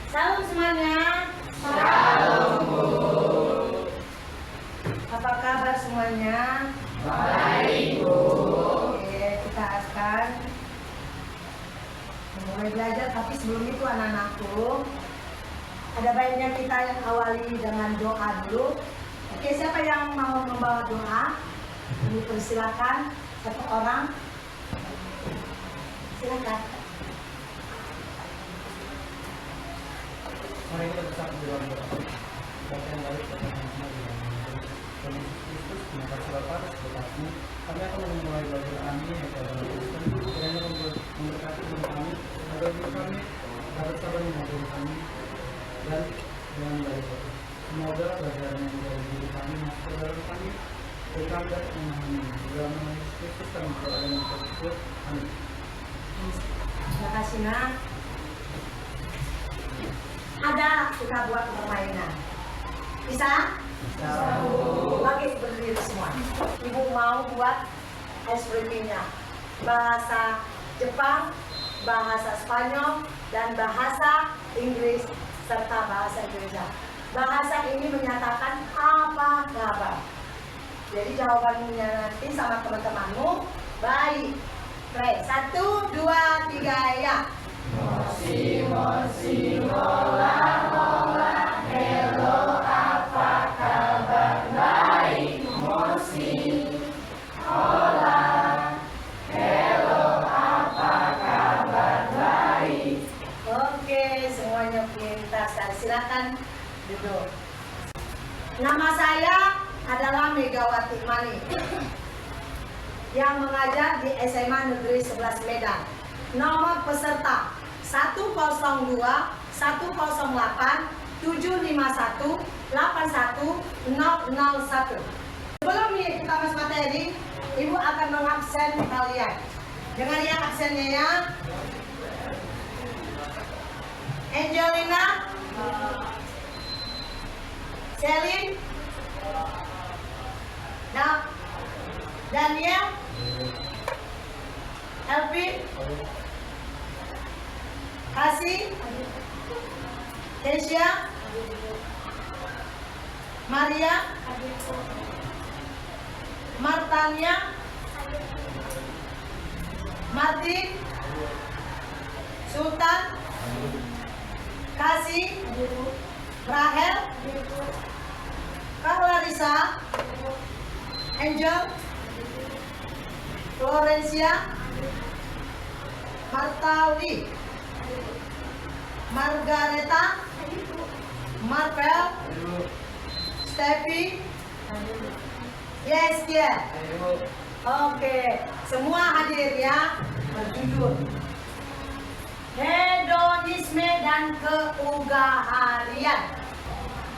Salam semuanya. Salam, Bu. Apa kabar semuanya? Baik, Bu. Oke, kita akan mulai belajar, tapi sebelum itu anak-anakku, ada baiknya kita yang awali dengan doa dulu. Oke, siapa yang mau membawa doa? Ini persilakan satu orang. Silakan. Mari kita bersama dalam doa. Bapa yang baik, Bapa yang agung, Tuhan Yesus Kristus, terima kasih Bapa atas berkat-Mu. Kami akan memulai belajar kami yang pada Kristen. Kiranya memberkati hidup kami, agar hidup kami dapat sabar mengajar kami dan dengan baik. Semoga pelajaran yang dari diri kami masuk ke dalam kami, dan kami dapat memahami. Dalam nama Yesus Kristus kami berdoa dan bersyukur. Amin. Terima kasih, Nak. Ada kita buat permainan. Bisa? Bisa, Bu. Bagi berdiri semua. Ibu mau buat expressnya. Bahasa Jepang, bahasa Spanyol, dan bahasa Inggris serta bahasa Indonesia. Bahasa ini menyatakan apa kabar. Jadi jawabannya nanti sama teman-temanmu baik. Baik, 1, 2, 3 ya. Mosi, hola, hello, apa kabar? Baik. Mosi, hola, hello, apa kabar? Baik. Oke, semuanya pintar. Silakan duduk. Nama saya adalah Megawati Mani yang mengajar di SMA Negeri 11 Medan. Nomor peserta 102 108 751 81001. Sebelum kita masuk materi, Ibu akan mengabsen kalian. Dengar ya absennya ya. Angelina, Selin, Daniel, Elvin, Kasih, Kesia, Maria, Martania, Martin, Sultan, Kasih, Rahel, Kak Larissa, Angel, Florencia, Martawi, Margareta, Marvel, Steffi, yes, yeah. Oke, semua hadir ya, berjujur. Hedonisme dan keugaharian.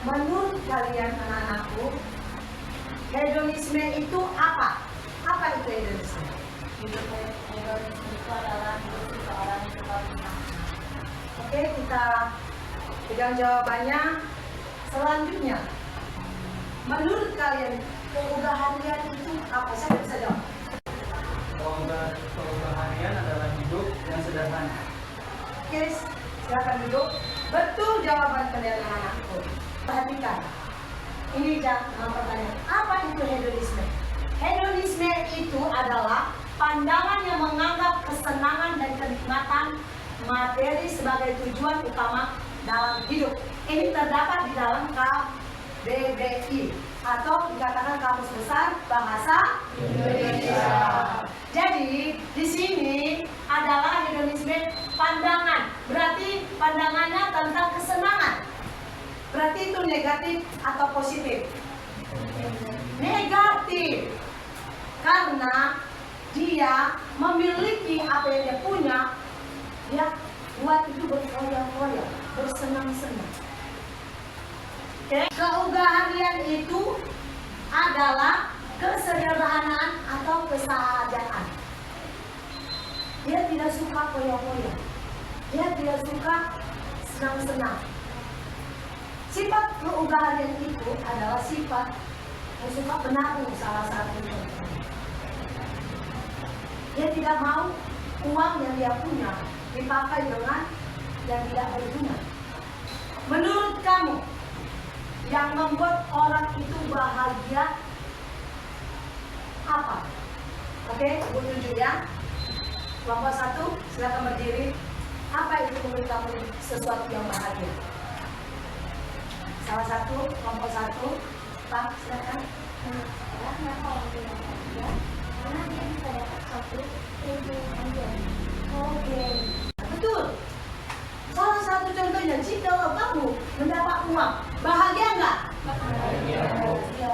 Menurut kalian anak-anakku, hedonisme itu apa? Apa itu hedonisme? Hedonisme itu adalah hidup seseorang yang suka bersenang-senang. Oke, kita pegang jawabannya. Selanjutnya, menurut kalian keugaharian itu apa? Siapa bisa jawab? Keugaharian adalah hidup yang sederhana. Oke, silakan duduk. Betul jawaban kalian anak-anakku. Perhatikan. Ini pertanyaan. Apa itu hedonisme? Hedonisme itu adalah pandangan yang menganggap kesenangan dan kenikmatan materi sebagai tujuan utama dalam hidup. Ini terdapat di dalam KBBI atau dikatakan Kamus Besar Bahasa Indonesia. Jadi di sini adalah hedonisme pandangan. Berarti pandangannya tentang kesenangan. Berarti itu negatif atau positif? Negatif. Karena dia memiliki apa yang dia punya, dia buat itu berfoya-foya, bersenang-senang. Oke. Keugaharian itu adalah kesederhanaan atau kesahajaan. Dia tidak suka foya-foya. Dia tidak suka senang-senang. Sifat keugaharian itu adalah sifat yang suka menabung salah satunya. Dia tidak mau uang yang dia punya dipakai dengan yang tidak berguna. Menurut kamu, yang membuat orang itu bahagia apa? Oke, Ibu tunjuk ya. Kelompok 1, silakan berdiri. Apa itu menurut kamu sesuatu yang bahagia? Salah satu, kelompok 1, Pak, silakan. Kenapa orang bilang bahagia? Karena dia bisa dapat satu tujuan aja. Oke, betul. Salah satu contohnya, jika kamu mendapat uang, bahagia nggak? Bahagia. Bahagia.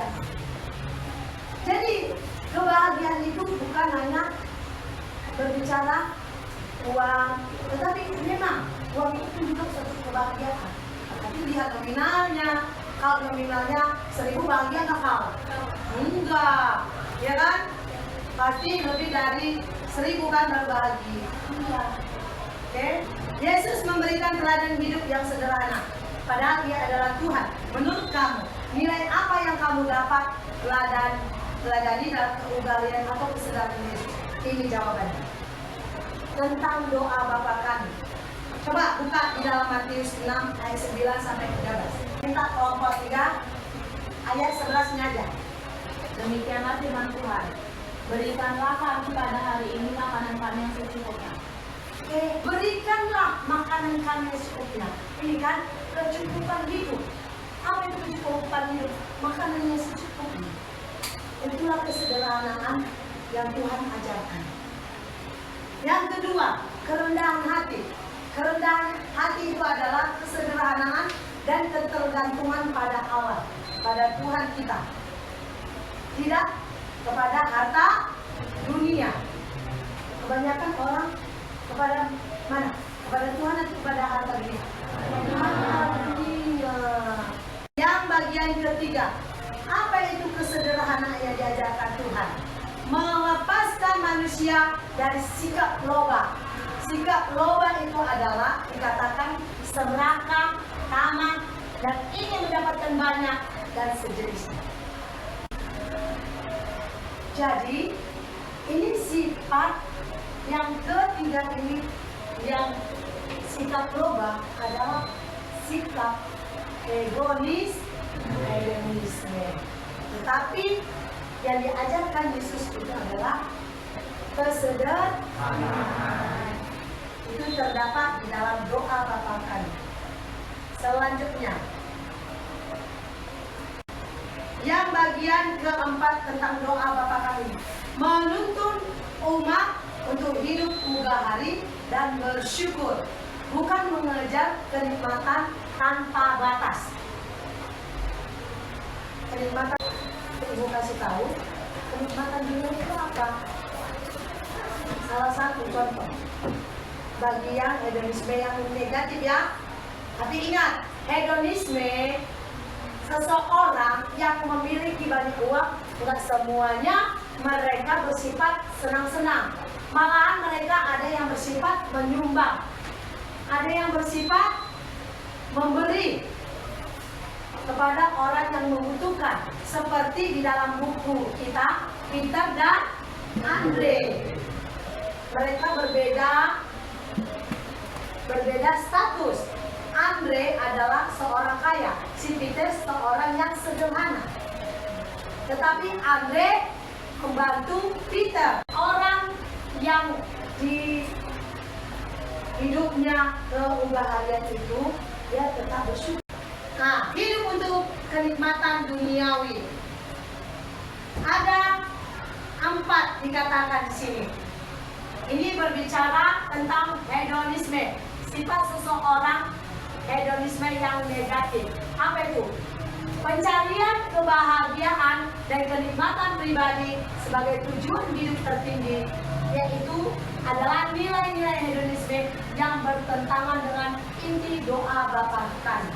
Jadi kebahagiaan itu bukan hanya berbicara uang, tetapi memang uang itu juga suatu kebahagiaan. Tapi lihat nominalnya. Kalau nominalnya 1.000 bahagia nggak kau? Enggak, ya kan? Pasti lebih dari 1.000 kan baru bahagia. Iya. Oke, Yesus memberikan teladan hidup yang sederhana. Padahal Dia adalah Tuhan. Menurut kamu, nilai apa yang kamu dapat teladani dalam keugalian atau kesederhanaan Yesus? Ini jawabannya. Tentang doa Bapa kami. Coba buka di dalam Matius 6 ayat 9 sampai 13. Minta kelompok 3 ayat 11 aja. Demikianlah firman Tuhan. Berikanlah kami pada hari ini makanan kami yang secukupnya. Oke, berikanlah makanan kami yang secukupnya. Ini kan kecukupan hidup. Apa itu kecukupan hidup? Makanan yang secukupnya. Itulah kesederhanaan yang Tuhan ajarkan. Yang kedua, kerendahan hati. Kerendahan hati itu adalah kesederhanaan dan ketergantungan pada Allah, pada Tuhan kita. Tidak kepada harta dunia. Kebanyakan orang kepada mana? Kepada Tuhan atau kepada harta dunia? Harta dunia. Yang bagian ketiga, apa itu kesederhanaan yang diajarkan Tuhan? Melepaskan manusia dari sikap loba. Sikap loba itu adalah dikatakan serakah, tamak, dan ingin mendapatkan banyak dan sejenisnya. Jadi ini sifat yang ketiga ini, yang sikap loba adalah sikap hedonisme. Tetapi yang diajarkan Yesus itu adalah kesederhanaan. Itu terdapat di dalam doa Bapa kami. Selanjutnya, yang bagian keempat tentang doa Bapa kami, menuntun umat untuk hidup hari dan bersyukur, bukan mengejar kenikmatan tanpa batas. Kenikmatan, Ibu kasih tahu, kenikmatan dunia itu apa? Salah satu contoh, bagian hedonisme yang negatif ya. Tapi ingat, hedonisme seseorang yang memiliki banyak uang, bukan semuanya mereka bersifat senang-senang. Malahan mereka ada yang bersifat menyumbang, ada yang bersifat memberi kepada orang yang membutuhkan. Seperti di dalam buku kita, Peter dan Andre. Mereka berbeda status. Andre adalah seorang kaya, si Peter seorang yang sederhana. Tetapi Andre membantu Peter, orang yang di hidupnya keugaharian itu dia tetap bersyukur. Nah, hidup untuk kenikmatan duniawi. Ada 4 dikatakan di sini. Ini berbicara tentang hedonisme, sifat seseorang hedonisme yang negatif. Apa itu? Pencarian kebahagiaan dan kenikmatan pribadi sebagai tujuan hidup tertinggi, yaitu adalah nilai-nilai hedonisme yang bertentangan dengan inti doa Bapa kami.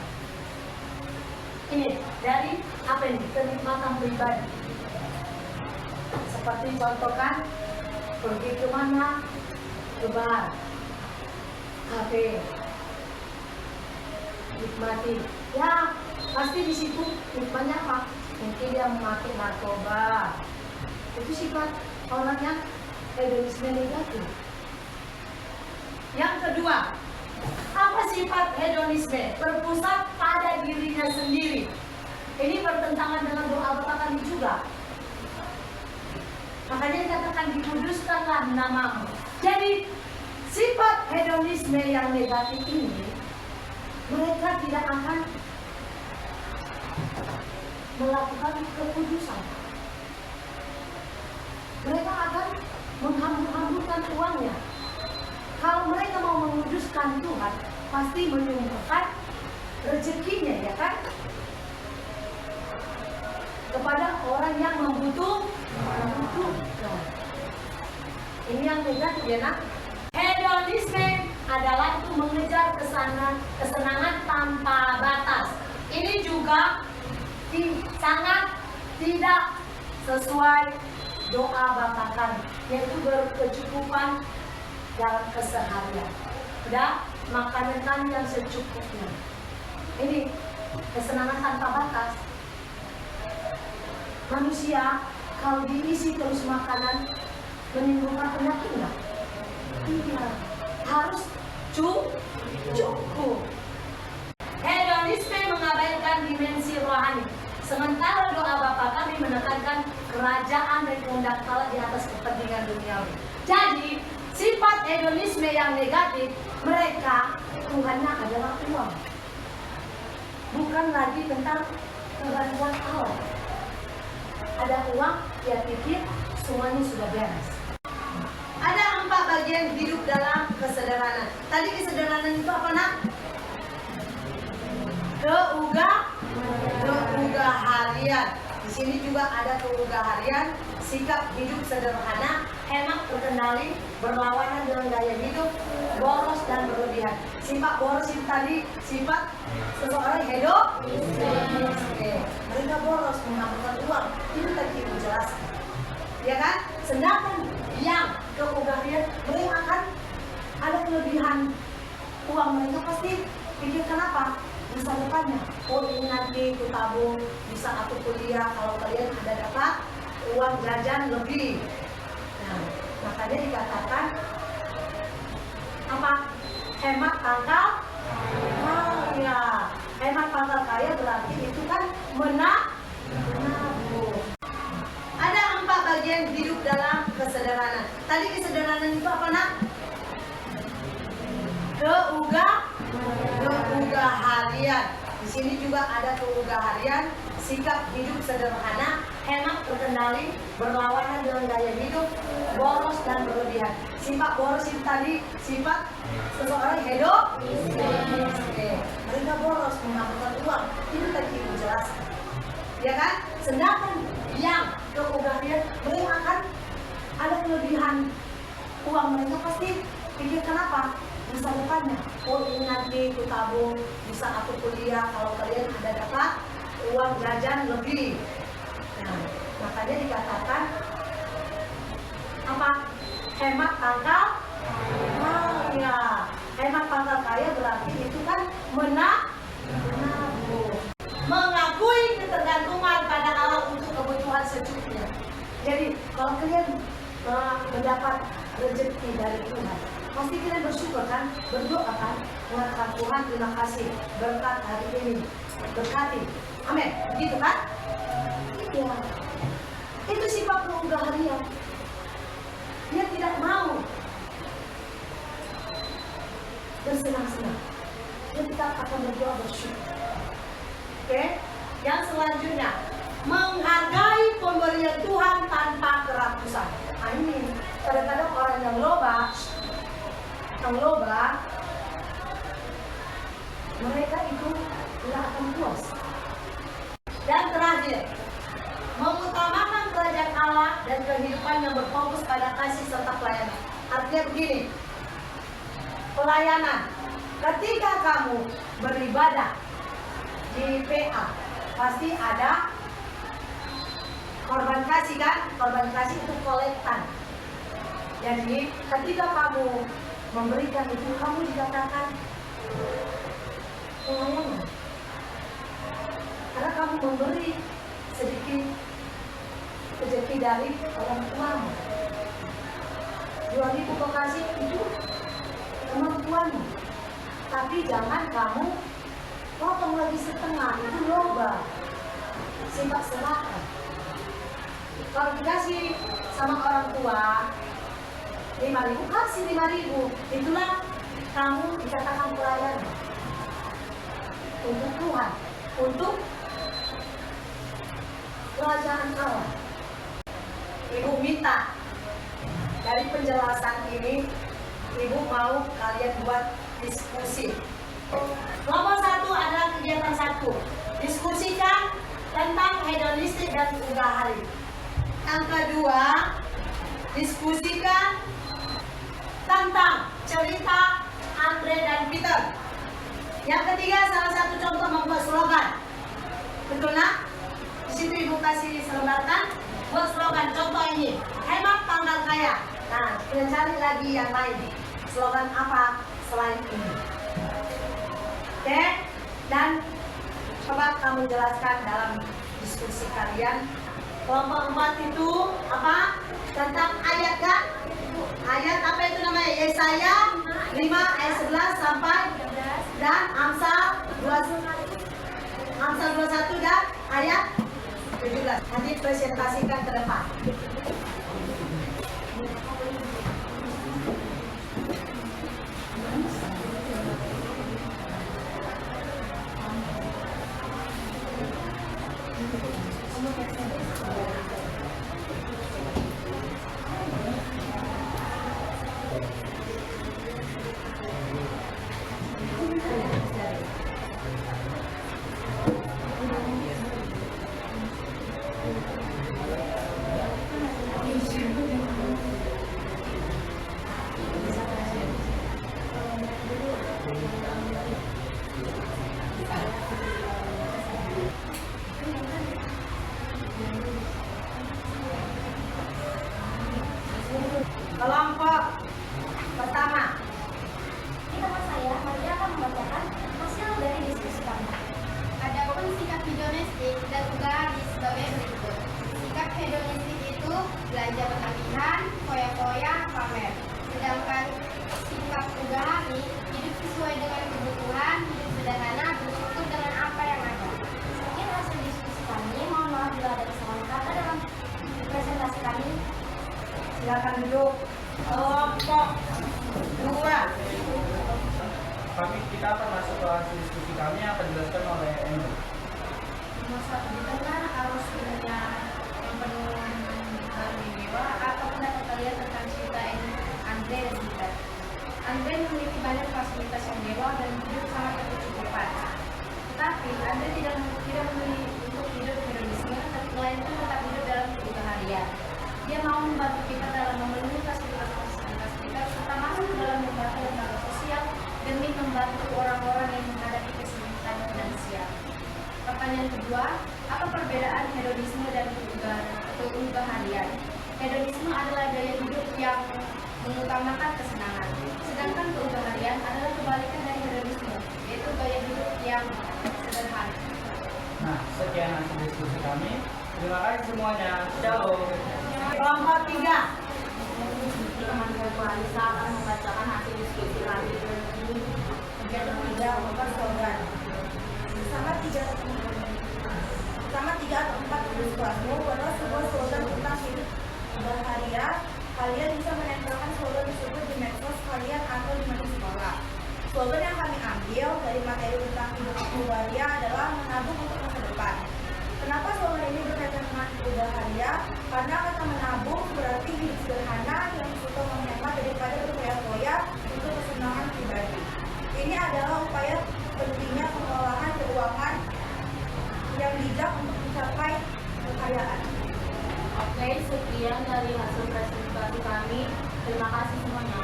Ini dari apa ini? Kenikmatan pribadi. Seperti contohkan, pergi ke mana? Ke bar, kafe, nikmati. Ya, pasti di situ nikmatnya apa? Mungkin dia memakai narkoba. Itu sifat orang yang hedonisme negatif. Yang kedua, apa sifat hedonisme berpusat pada dirinya sendiri. Ini bertentangan dengan doa Bapa Kami juga. Makanya dikatakan dikuduskanlah namamu. Jadi sifat hedonisme yang negatif ini, mereka tidak akan melakukan kekudusan. Mereka akan menghambur-hamburkan uangnya. Kalau mereka mau menguduskan Tuhan, pasti menyumbangkan rezekinya, ya kan? Kepada orang yang membutuhkan. Ini yang negatif ya nak. Hedonisme adalah itu mengejar kesenangan tanpa batas. Ini juga sangat tidak sesuai doa Bapa Kami, yaitu berkecukupan dalam keseharian. Udah, makanan kami yang secukupnya. Ini kesenangan tanpa batas. Manusia kalau diisi terus makanan menimbulkan penyakit enggak? Iya, harus cukup. Hedonisme mengabaikan dimensi rohani. Sementara doa Bapa Kami menekankan kerajaan dan kehendak Allah di atas kepentingan duniawi. Jadi sifat hedonisme yang negatif, mereka Tuhannya adalah uang. Bukan lagi tentang keraduan Allah. Ada uang, dia pikir semuanya sudah beres. Ada 4 bagian hidup dalam kesederhanaan. Tadi kesederhanaan itu apa nak? Keugaharian. Di sini juga ada keugaharian, sikap hidup sederhana, hemat terkendali, berlawanan dengan gaya hidup, boros dan berlebihan. Sifat boros itu tadi sifat seseorang hidup. Mereka boros menghabiskan uang. Itu tadi Ibu jelaskan. Ya kan? Sedangkan yang keugaharian, mereka akan ada kelebihan uang mereka, pasti pikir kenapa? Masa depannya, oh ini nanti aku tabung, bisa aku kuliah kalau kalian ada dapat uang jajan lebih. Nah, makanya dikatakan apa? Hemat pangkal. Oh ya, hemat pangkal kaya berarti itu kan menabung. Ada 4 bagian hidup dalam kesederhanaan. Tadi kesederhanaan itu apa nak? Keugaharian. Di sini juga ada keugaharian, sikap hidup sederhana, hemat terkendali, berlawanan dengan gaya hidup, boros dan berlebihan. Sifat boros itu tadi sifat seseorang hidup. Mereka boros menghabiskan uang. Itu tadi Ibu jelaskan. Ya kan? Sedangkan yang keugaharian, mereka akan ada kelebihan uang mereka, pasti pikir kenapa? Masa depannya, oh ini nanti aku tabung, bisa aku kuliah kalau kalian ada dapat uang jajan lebih. Nah, makanya dikatakan apa? Hemat pangkal. Oh ya, hemat pangkal kaya berarti itu kan menabung. Mengakui ketergantungan pada Allah untuk kebutuhan secukupnya. Jadi kalau kalian mendapat rezeki dari Tuhan, pasti kalian bersyukur kan, berdoa kan, mengatakan Tuhan terima kasih berkat hari ini, berkati, amin, begitu kan? Iya, itu sifat keugaharian. Dia tidak mau bersenang-senang, dia tetap akan berdoa bersyukur. Oke, yang selanjutnya, menghargai pemberian Tuhan tanpa kerakusan. Ini kadang-kadang orang yang loba, mereka itu tidak akan puas. Dan terakhir, mengutamakan kerajaan Allah dan kehidupan yang berfokus pada kasih serta pelayanan. Artinya begini, pelayanan. Ketika kamu beribadah di PA, pasti ada korban kasih kan? Korban kasih itu kolektan. Jadi ketika kamu memberikan itu, kamu dikatakan pelayanan. Karena kamu memberi sedikit rezeki dari orang tuamu. 2.000 kau kasih itu kemampuanmu. Tapi jangan kamu potong lagi setengah, itu loba. Sifat serahkan. Kalau dikasih sama orang tua 5.000, kasih 5.000. Itulah kamu dikatakan pelayan untuk Tuhan, untuk kerajaan Allah. Ibu minta dari penjelasan ini, Ibu mau kalian buat diskusi. Kelompok 1 adalah kegiatan 1. Diskusikan tentang hedonistik dan ugahari. Yang kedua, diskusikan tentang cerita Andre dan Peter. Yang ketiga, salah satu contoh membuat slogan. Betul nak? Di situ Ibu kasih selembarkan, buat slogan. Contoh ini, hemat tanggal kaya. Nah, kita cari lagi yang lain. Slogan apa selain ini? Oke? Dan coba kamu jelaskan dalam diskusi kalian. Kelompok 4 itu apa? Tentang ayat kan? Ayat apa itu namanya? Yesaya 5 ayat 11 sampai dan Amsal 21 dan ayat 17. Nanti presentasikan ke depan. Kelompok pertama. Di tempat saya, Maria akan membacakan hasil dari diskusi kami. Adapun sikap hedonistik dan ugahari sebagai berikut. Sikap hedonistik itu belanja berlebihan, foya-foya, pamer. Sedangkan sikap ugahari hidup sesuai dengan kebutuhan, hidup sederhana, bersyukur dengan apa yang ada. Sekian hasil diskusi kami. Mohon maaf bila ada kesalahan kata dalam presentasi kami. Silakan duduk. Kelompok 2. Kita akan masuk ke hasil diskusi kami yang akan dijelaskan oleh Endo. Masa di tengah arus dunia yang penuh mewah, apa pendapat kalian tentang cerita ini Andre dan Peter? Andre memiliki banyak fasilitas yang mewah dan hidup sangat berkecukupan. Tetapi Andre tidak memilih untuk hidup hedonisme, melainkan tetap hidup dalam keseharian. Dia mau membantu kita dalam memenuhi fasilitas kita, serta masuk dalam membantu lembaga sosial demi membantu orang-orang yang menghadapi kesulitan finansial. Pertanyaan kedua, apa perbedaan hedonisme dan keugaharian? Hedonisme adalah gaya hidup yang mengutamakan kesenangan, sedangkan keugaharian adalah kebalikan dari hedonisme, yaitu gaya hidup yang sederhana. Nah, sekian hasil diskusi kami. Terima kasih semuanya. Shalom. Kelompok 3. Teman-teman Clarissa akan membacakan hasil diskusi kami. Kegiatan 3 membuat slogan. Sama 3 atau 4 tulis kelasmu buatlah sebuah slogan tentang hidup berharian. Kalian bisa menempelkan slogan tersebut di medsos kalian atau di meja sekolah. Slogan yang kami ambil dari materi tentang hidup berharian adalah menabung untuk masa depan. Kenapa slogan ini berkaitan dengan berharian? Karena kata menabung berarti hidup sederhana yang suka menghemat daripada berfoya-foya untuk kesenangan pribadi. Ini adalah upaya pentingnya pengelolaan keuangan yang bijak untuk mencapai kekayaan. Oke, sekian dari hasil presentasi kami. Terima kasih semuanya.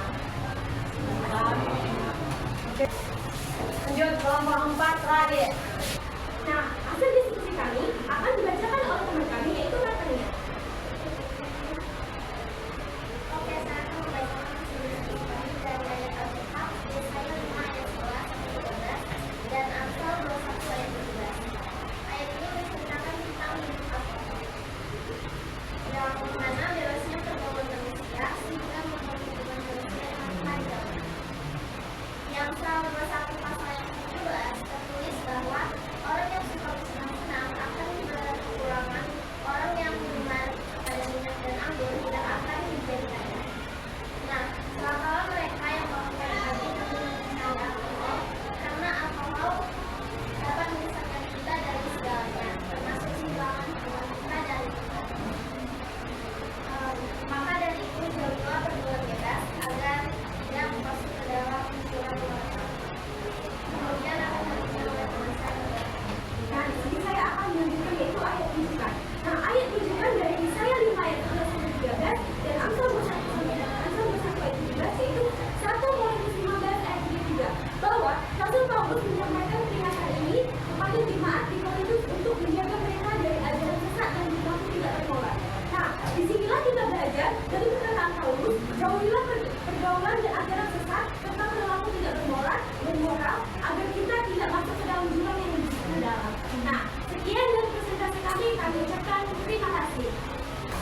Lanjut kelompok 4 terakhir. Nah, hasil diskusi kami akan dibacakan oleh teman kami, yaitu Natania. Oke, saya akan membacakan hasil diskusi kami dari ayat Al-Quran, Yesaya 5 ayat 11 sampai 12, dan Amsal 21 ayat 17. Ayat ini menceritakan tentang hidup Al-Quran, yang mana bebasnya terbawa manusia sehingga membuat hubungan manusia yang panjang. Yang Amsal 21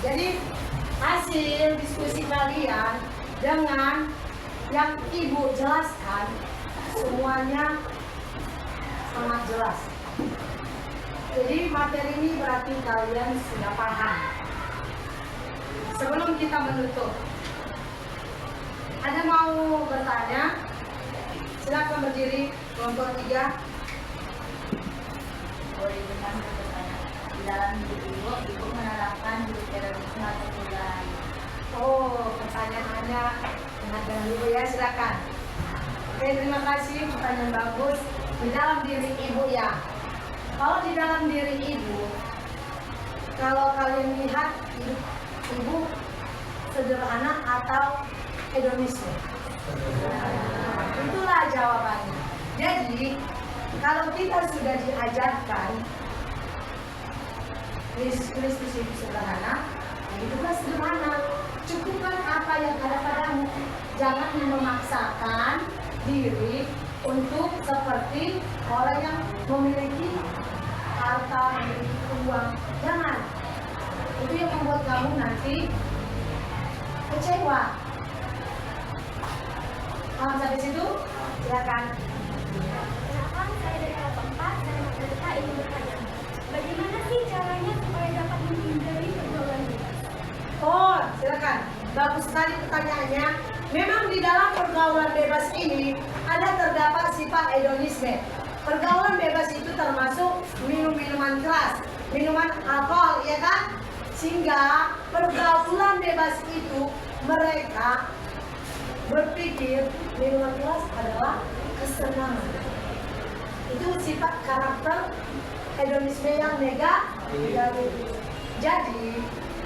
Jadi hasil diskusi kalian dengan yang ibu jelaskan semuanya sangat jelas. Jadi materi ini berarti kalian sudah paham. Sebelum kita menutup, ada mau bertanya? Silakan berdiri, kelompok 3. Boleh kami bertanya, di dalam hidup ibu menerapkan hidup terorisme atau tidak? Oh, pertanyaannya dengan ibu ya, silakan. Oke, terima kasih, pertanyaan bagus. Di dalam diri ibu ya. Kalau di dalam diri ibu, kalau kalian lihat hidup ibu sederhana atau hedonisme? Itulah jawabannya. Jadi, kalau kita sudah diajarkan Yesus Kristus itu sederhana, ya hiduplah sederhana. Cukupkan apa yang ada padamu. Jangan memaksakan diri untuk seperti orang yang memiliki harta, memiliki uang. Jangan. Itu yang membuat kamu nanti kecewa. Paham sampai situ? Silakan. Kenapa saya dari kelompok 4 dan mereka ingin bertanya, bagaimana sih caranya supaya dapat menghindari pergaulan bebas? Oh, silakan. Bagus sekali pertanyaannya. Memang di dalam pergaulan bebas ini ada terdapat sifat hedonisme. Pergaulan bebas itu termasuk minum-minuman keras, minuman alkohol, ya kan? Sehingga pergaulan bebas itu mereka berpikir minuman keras adalah kesenangan. Itu sifat karakter hedonisme yang negatif. Jadi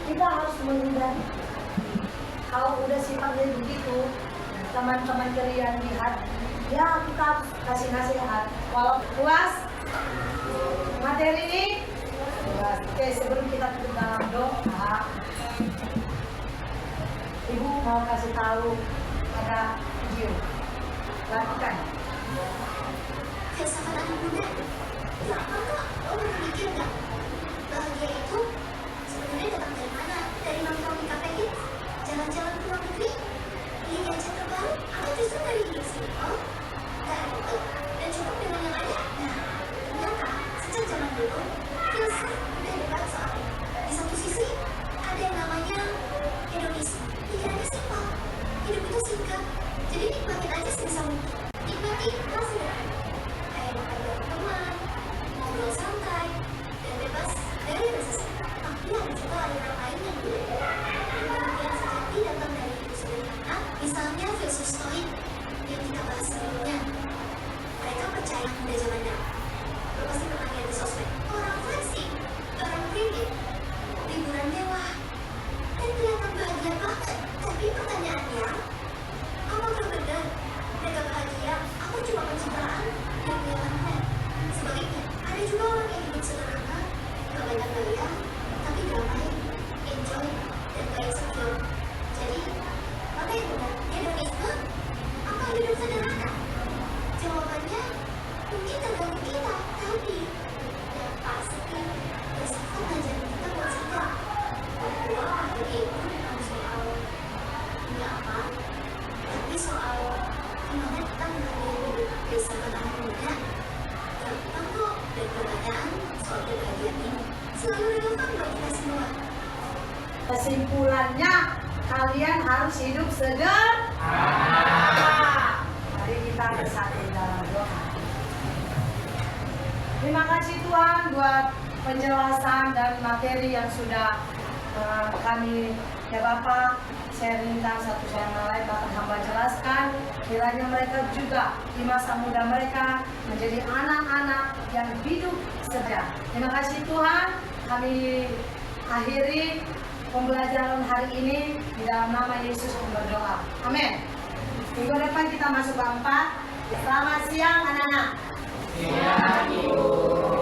kita harus menghindari. Kalau udah sifatnya begitu, teman-teman kalian lihat, ya kita harus kasih nasihat. Walau puas materi ini, puas. Oke, sebelum kita tutup dalam doa, ibu mau kasih tahu pada video. Lakukan. Filsafat anak muda. Ya apakah lo pernah mikir nggak? Bahagia itu sebenarnya datang dari mana? Dari nongkrong di kafe hits, jalan-jalan ke luar negeri, beli gadget terbaru, atau justru dari hidup simpel, gak ribet, dan cukup dengan yang ada? Nah, ternyata sejak zaman dulu, filsuf udah debat soal di satu sisi ada yang namanya hedonisme. Pikirannya simpel, hidup itu singkat, jadi nikmatin aja sebisa mungkin. Nikmati hal sederhana, kayak makan bareng teman, ngobrol santai, dan bebas dari rasa sakit. Tapi ada juga aliran lain yang berbeda. Pengertian sejati datang dari hidup sederhana, misalnya filsuf stoik yang kita bahas sebelumnya. Mereka percaya pada zaman now. Lo pasti pernah lihat di sosmed, orang flexing, orang kredit, liburan mewah, dan kelihatan bahagia banget. Tapi pertanyaannya, apakah benar mereka bahagia atau cuma pencitraan yang kelihatan? Sebaliknya, ada juga orang yang hidup sederhana, gak banyak gaya, tapi damai, enjoy, dan gak insecure. Jadi, mana yang benar? Hedonisme atau hidup sederhana? Jawabannya mungkin tergantung kita, tapi yang pasti bersifat ngajarin kita buat sadar bahwa bahagia itu bukan soal punya apa, tapi soal gimana kita menghargai hidup filsafat anak muda. Gampang kok, dan pertanyaan soal kebahagiaan ini selalu relevan buat kita semua. Kesimpulannya, kalian harus hidup sederhana. Mari kita bersatu dalam doa. Terima kasih Tuhan buat penjelasan dan materi yang sudah kami, ya Bapak, sharingkan satu sama lain. Bapak hamba jelaskan, kiranya mereka juga di masa muda mereka menjadi anak-anak yang hidup sedia. Terima kasih Tuhan, kami akhiri pembelajaran hari ini di dalam nama Yesus berdoa. Amin. Minggu depan kita masuk ke 4. Selamat siang anak-anak. Siang, Ibu.